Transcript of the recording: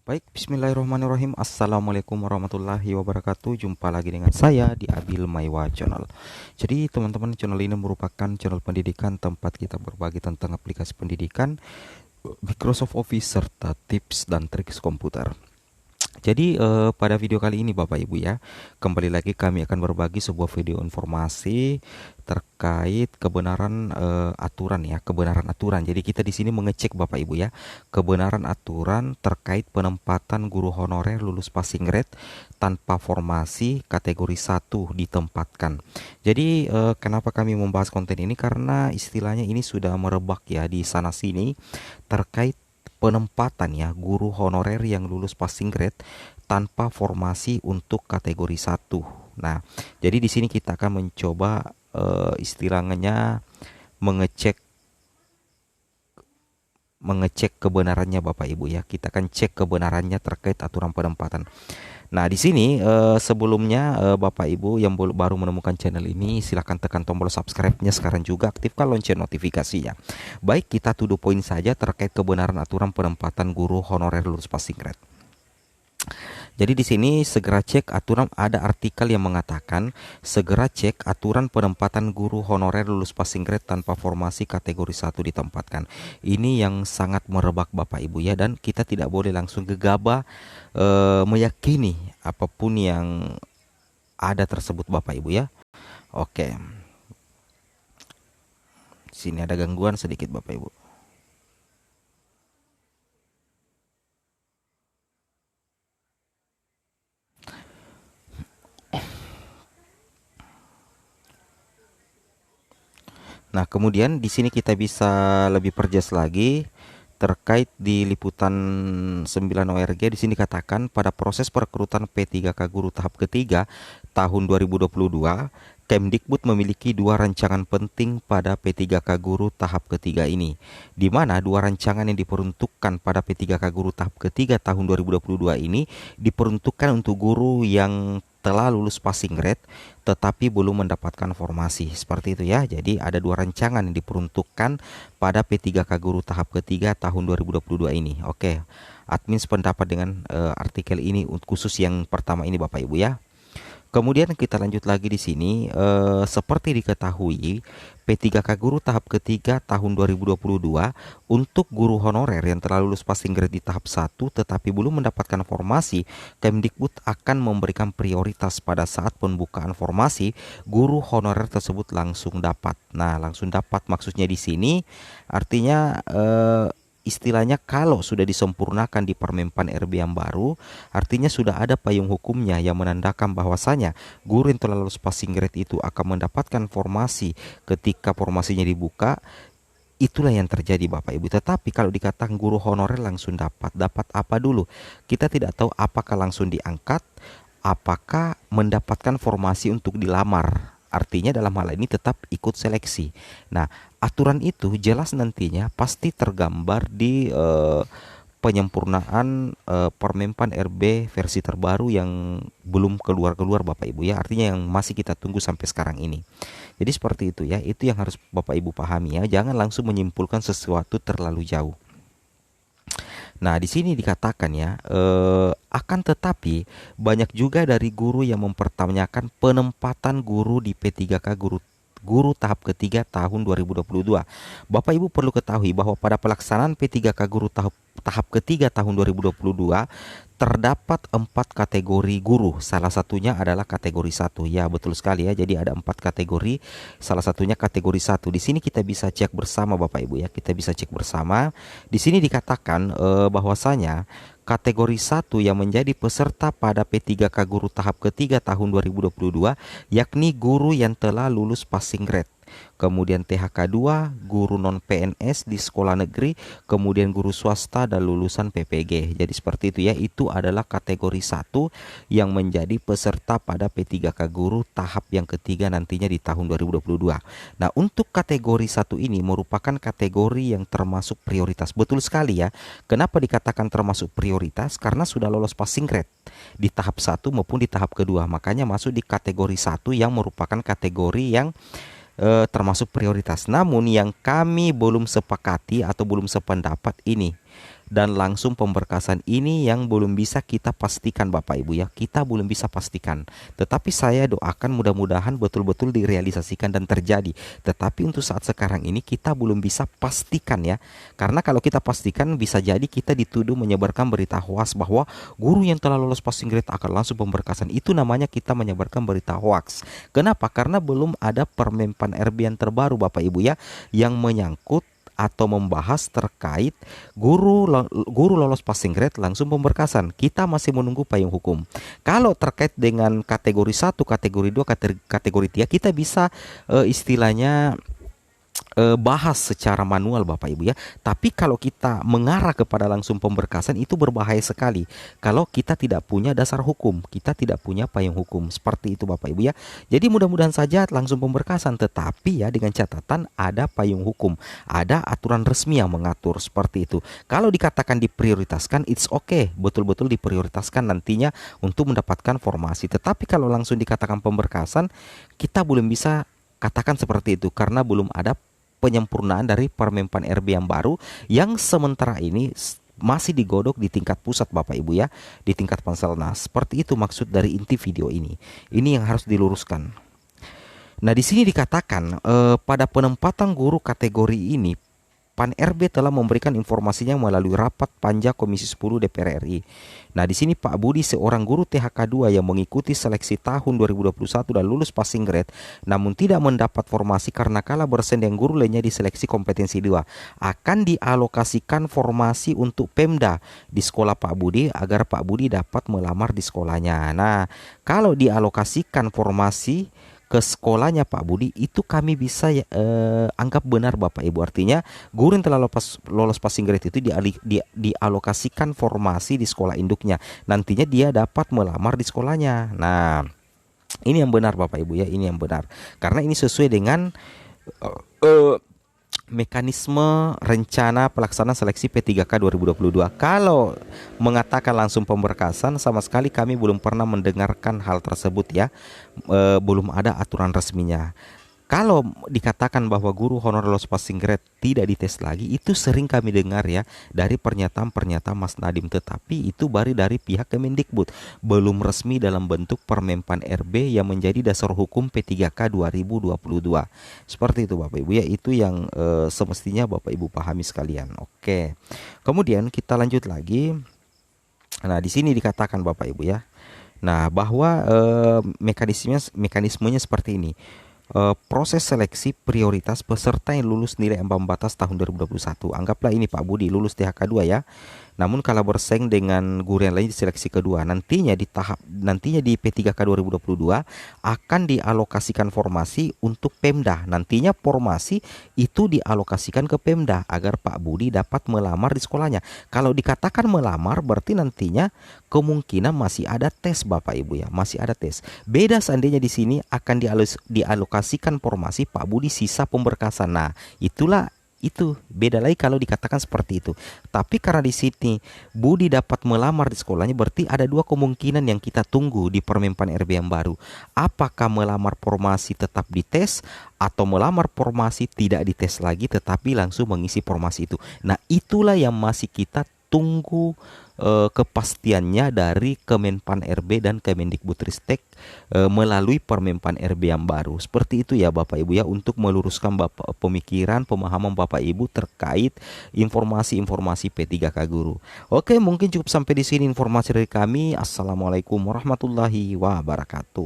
Baik, bismillahirrahmanirrahim. Assalamualaikum warahmatullahi wabarakatuh. Jumpa lagi dengan saya di Abil Maiwa Channel. Jadi teman-teman, channel ini merupakan channel pendidikan tempat kita berbagi tentang aplikasi pendidikan, Microsoft Office, serta tips dan trik komputer. Jadi pada video kali ini Bapak Ibu ya, kembali lagi kami akan berbagi sebuah video informasi terkait kebenaran aturan ya, kebenaran aturan. Jadi kita di sini mengecek Bapak Ibu ya, kebenaran aturan terkait penempatan guru honorer lulus passing grade tanpa formasi kategori 1 ditempatkan. Jadi kenapa kami membahas konten ini, karena istilahnya ini sudah merebak ya di sana sini terkait penempatan ya guru honorer yang lulus passing grade tanpa formasi untuk kategori 1. Nah, jadi di sini kita akan mencoba istilahnya mengecek mengecek kebenarannya Bapak Ibu ya. Kita akan cek kebenarannya terkait aturan penempatan. Nah, di sini sebelumnya Bapak Ibu yang baru menemukan channel ini, silahkan tekan tombol subscribe-nya sekarang juga, aktifkan lonceng notifikasinya. Baik, kita to the point saja terkait kebenaran aturan penempatan guru honorer lulus passing grade. Jadi di sini segera cek aturan, ada artikel yang mengatakan segera cek aturan penempatan guru honorer lulus passing grade tanpa formasi kategori 1 ditempatkan. Ini yang sangat merebak Bapak Ibu ya, dan kita tidak boleh langsung gegabah meyakini apapun yang ada tersebut Bapak Ibu ya. Oke. Sini ada gangguan sedikit Bapak Ibu. Nah, kemudian di sini kita bisa lebih perjelas lagi terkait di liputan 9 ORG. Di sini dikatakan pada proses perekrutan P3K guru tahap ketiga tahun 2022, Kemdikbud memiliki dua rancangan penting pada P3K guru tahap ketiga ini, di mana dua rancangan yang diperuntukkan pada P3K guru tahap ketiga tahun 2022 ini diperuntukkan untuk guru yang telah lulus passing grade tetapi belum mendapatkan formasi. Seperti itu ya. Jadi ada dua rancangan yang diperuntukkan pada P3K guru tahap ketiga tahun 2022 ini. Oke. Admin sependapat dengan artikel ini khusus yang pertama ini Bapak Ibu ya. Kemudian kita lanjut lagi di sini. Seperti diketahui, P3K guru tahap ketiga tahun 2022 untuk guru honorer yang telah lulus passing grade di tahap 1 tetapi belum mendapatkan formasi, Kemdikbud akan memberikan prioritas pada saat pembukaan formasi, guru honorer tersebut langsung dapat. Nah, langsung dapat maksudnya di sini artinya istilahnya kalau sudah disempurnakan di Permenpan RB yang baru, artinya sudah ada payung hukumnya yang menandakan bahwasanya guru yang telah lulus passing grade itu akan mendapatkan formasi ketika formasinya dibuka. Itulah yang terjadi Bapak Ibu. Tetapi kalau dikatakan guru honorer langsung dapat apa dulu? Kita tidak tahu apakah langsung diangkat, apakah mendapatkan formasi untuk dilamar. Artinya dalam hal ini tetap ikut seleksi. Nah, aturan itu jelas nantinya pasti tergambar di penyempurnaan Permenpan RB versi terbaru yang belum keluar Bapak Ibu ya. Artinya yang masih kita tunggu sampai sekarang ini. Jadi seperti itu ya. Itu yang harus Bapak Ibu pahami ya. Jangan langsung menyimpulkan sesuatu terlalu jauh. Nah, di sini dikatakan ya, akan tetapi banyak juga dari guru yang mempertanyakan penempatan guru di P3K guru tahap ketiga tahun 2022. Bapak Ibu perlu ketahui bahwa pada pelaksanaan P3K guru tahap ketiga tahun 2022 terdapat 4 kategori guru. Salah satunya adalah kategori 1. Ya, betul sekali ya. Jadi ada 4 kategori. Salah satunya kategori 1. Di sini kita bisa cek bersama Bapak Ibu ya. Kita bisa cek bersama. Di sini dikatakan bahwasanya kategori 1 yang menjadi peserta pada P3K guru tahap ketiga tahun 2022 yakni guru yang telah lulus passing grade. Kemudian THK 2, guru non PNS di sekolah negeri, kemudian guru swasta dan lulusan PPG. Jadi seperti itu ya, itu adalah kategori 1 yang menjadi peserta pada P3K guru tahap yang ketiga nantinya di tahun 2022. Nah, untuk kategori 1 ini merupakan kategori yang termasuk prioritas. Betul sekali ya. Kenapa dikatakan termasuk prioritas? Karena sudah lolos passing grade di tahap 1 maupun di tahap kedua. Makanya masuk di kategori 1 yang merupakan kategori yang termasuk prioritas. Namun yang kami belum sepakati atau belum sependapat ini, dan langsung pemberkasan. Ini yang belum bisa kita pastikan Bapak Ibu ya. Kita belum bisa pastikan. Tetapi saya doakan mudah-mudahan betul-betul direalisasikan dan terjadi. Tetapi untuk saat sekarang ini kita belum bisa pastikan ya. Karena kalau kita pastikan bisa jadi kita dituduh menyebarkan berita hoax bahwa guru yang telah lolos passing grade akan langsung pemberkasan. Itu namanya kita menyebarkan berita hoax. Kenapa? Karena belum ada Permenpan RB yang terbaru Bapak Ibu ya, yang menyangkut atau membahas terkait guru lolos passing grade langsung pemberkasan. Kita masih menunggu payung hukum. Kalau terkait dengan kategori 1, kategori 2, kategori 3 kita bisa istilahnya bahas secara manual Bapak Ibu ya. Tapi kalau kita mengarah kepada langsung pemberkasan itu berbahaya sekali. Kalau kita tidak punya dasar hukum, kita tidak punya payung hukum. Seperti itu Bapak Ibu ya. Jadi mudah-mudahan saja langsung pemberkasan, tetapi ya dengan catatan ada payung hukum, ada aturan resmi yang mengatur seperti itu. Kalau dikatakan diprioritaskan, it's okay, betul-betul diprioritaskan nantinya untuk mendapatkan formasi. Tetapi kalau langsung dikatakan pemberkasan, kita belum bisa katakan seperti itu karena belum ada penyempurnaan dari Permenpan RB yang baru yang sementara ini masih digodok di tingkat pusat Bapak Ibu ya, di tingkat Panselnas. Seperti itu maksud dari inti video ini. Ini yang harus diluruskan. Nah, di sini dikatakan pada penempatan guru kategori ini Pan RB telah memberikan informasinya melalui rapat panja Komisi 10 DPR RI. Nah, di sini Pak Budi seorang guru THK 2 yang mengikuti seleksi tahun 2021 dan lulus passing grade namun tidak mendapat formasi karena kalah bersaing dengan guru lainnya di seleksi kompetensi 2 akan dialokasikan formasi untuk Pemda di sekolah Pak Budi agar Pak Budi dapat melamar di sekolahnya. Nah, kalau dialokasikan formasi ke sekolahnya Pak Budi itu kami bisa anggap benar Bapak Ibu. Artinya guru yang telah lolos passing grade itu dialokasikan formasi di sekolah induknya. Nantinya dia dapat melamar di sekolahnya. Nah, ini yang benar Bapak Ibu ya, ini yang benar. Karena ini sesuai dengan mekanisme rencana pelaksanaan seleksi P3K 2022. Kalau mengatakan langsung pemberkasan, sama sekali kami belum pernah mendengarkan hal tersebut ya. Belum ada aturan resminya. Kalau dikatakan bahwa guru honor lolos passing grade tidak dites lagi, itu sering kami dengar ya dari pernyataan-pernyataan Mas Nadiem, tetapi itu baru dari pihak Kemendikbud, belum resmi dalam bentuk Permenpan RB yang menjadi dasar hukum P3K 2022. Seperti itu Bapak Ibu ya, itu yang semestinya Bapak Ibu pahami sekalian. Oke. Kemudian kita lanjut lagi. Nah, di sini dikatakan Bapak Ibu ya. Nah, bahwa mekanismenya seperti ini. Proses seleksi prioritas peserta yang lulus nilai ambang batas tahun 2021. Anggaplah ini Pak Budi lulus THK 2 ya. Namun kalau bersaing dengan guru yang lain di seleksi kedua, nantinya di P3K 2022 akan dialokasikan formasi untuk Pemda. Nantinya formasi itu dialokasikan ke Pemda agar Pak Budi dapat melamar di sekolahnya. Kalau dikatakan melamar berarti nantinya kemungkinan masih ada tes Bapak Ibu ya, masih ada tes. Beda seandainya di sini akan dialokasikan formasi Pak Budi sisa pemberkasan. Nah, itu beda lagi kalau dikatakan seperti itu. Tapi karena di sini Budi dapat melamar di sekolahnya, berarti ada dua kemungkinan yang kita tunggu di Permenpan RB yang baru. Apakah melamar formasi tetap dites atau melamar formasi tidak dites lagi tetapi langsung mengisi formasi itu. Nah, itulah yang masih kita tunggu kepastiannya dari Kemenpan RB dan Kemendikbudristek melalui Permenpan RB yang baru. Seperti itu ya Bapak Ibu ya, untuk meluruskan pemikiran, pemahaman Bapak Ibu terkait informasi-informasi P3K Guru. Oke, mungkin cukup sampai di sini informasi dari kami. Assalamualaikum warahmatullahi wabarakatuh.